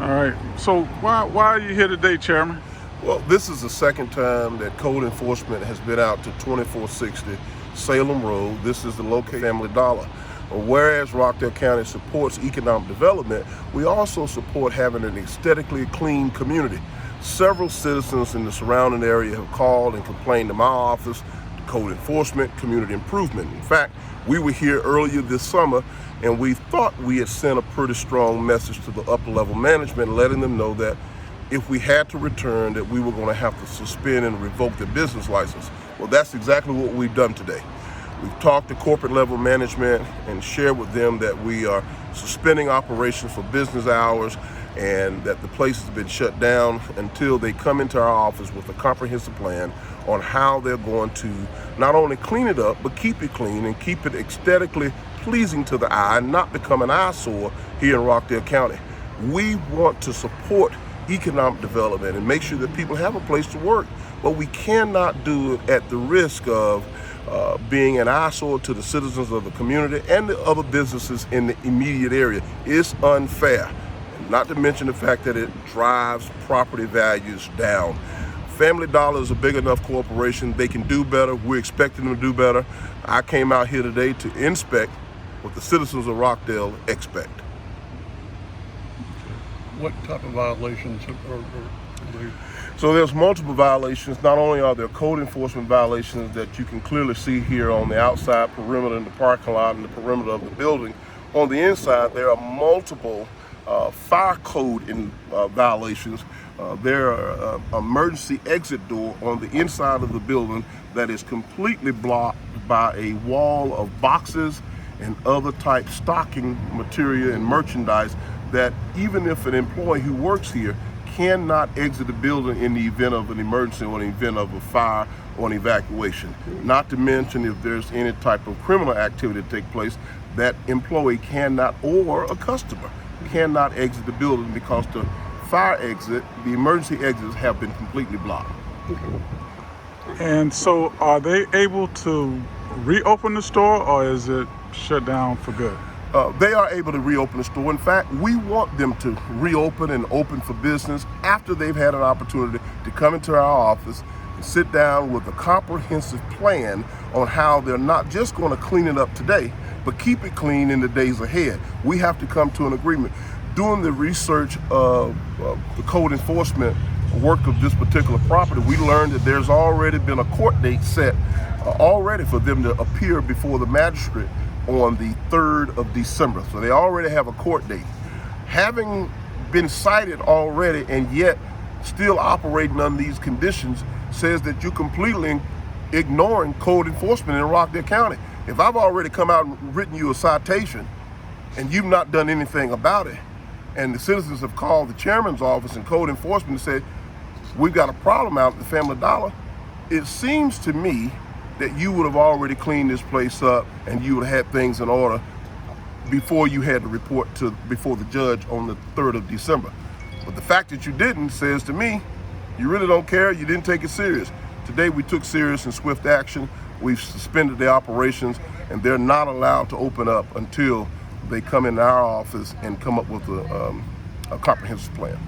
All right. So why are you here today, Chairman? Well, this is the second time that code enforcement has been out to 2460 Salem Road. This is the local Family Dollar. Whereas Rockdale County supports economic development, we also support having an aesthetically clean community. Several citizens in the surrounding area have called and complained to my office, code enforcement, community improvement. In fact, we were here earlier this summer and we thought we had sent a pretty strong message to the upper level management, letting them know that if we had to return, that we were going to have to suspend and revoke their business license. Well, that's exactly what we've done today. We've talked to corporate level management and shared with them that we are suspending operations for business hours and that the place has been shut down until they come into our office with a comprehensive plan on how they're going to not only clean it up, but keep it clean and keep it aesthetically pleasing to the eye and not become an eyesore here in Rockdale County. We want to support economic development and make sure that people have a place to work, but we cannot do it at the risk of being an eyesore to the citizens of the community and the other businesses in the immediate area. It's unfair, not to mention the fact that it drives property values down. Family Dollar is a big enough corporation. They can do better. We're expecting them to do better. I came out here today to inspect what the citizens of Rockdale expect. What type of violations are they? So there's multiple violations. Not only are there code enforcement violations that you can clearly see here on the outside perimeter in the parking lot and the perimeter of the building. On the inside, there are multiple fire code violations. There are emergency exit door on the inside of the building that is completely blocked by a wall of boxes and other type stocking material and merchandise that even if an employee who works here cannot exit the building in the event of an emergency or in the event of a fire or an evacuation. Not to mention if there's any type of criminal activity that take place, that employee cannot, or a customer, cannot exit the building because the fire exit, the emergency exits have been completely blocked. And so are they able to reopen the store or is it shut down for good? They are able to reopen the store. In fact, we want them to reopen and open for business after they've had an opportunity to come into our office and sit down with a comprehensive plan on how they're not just going to clean it up today, but keep it clean in the days ahead. We have to come to an agreement. Doing the research of the code enforcement work of this particular property, we learned that there's already been a court date set already for them to appear before the magistrate on the 3rd of December. So they already have a court date. Having been cited already and yet still operating under these conditions says that you're completely ignoring code enforcement in Rockdale County. If I've already come out and written you a citation and you've not done anything about it, and the citizens have called the chairman's office and code enforcement and said, we've got a problem out at the Family Dollar, it seems to me that you would have already cleaned this place up and you would have had things in order before you had to report before the judge on the 3rd of December. But the fact that you didn't says to me, you really don't care, you didn't take it serious. Today we took serious and swift action. We've suspended their operations and they're not allowed to open up until they come in our office and come up with a comprehensive plan.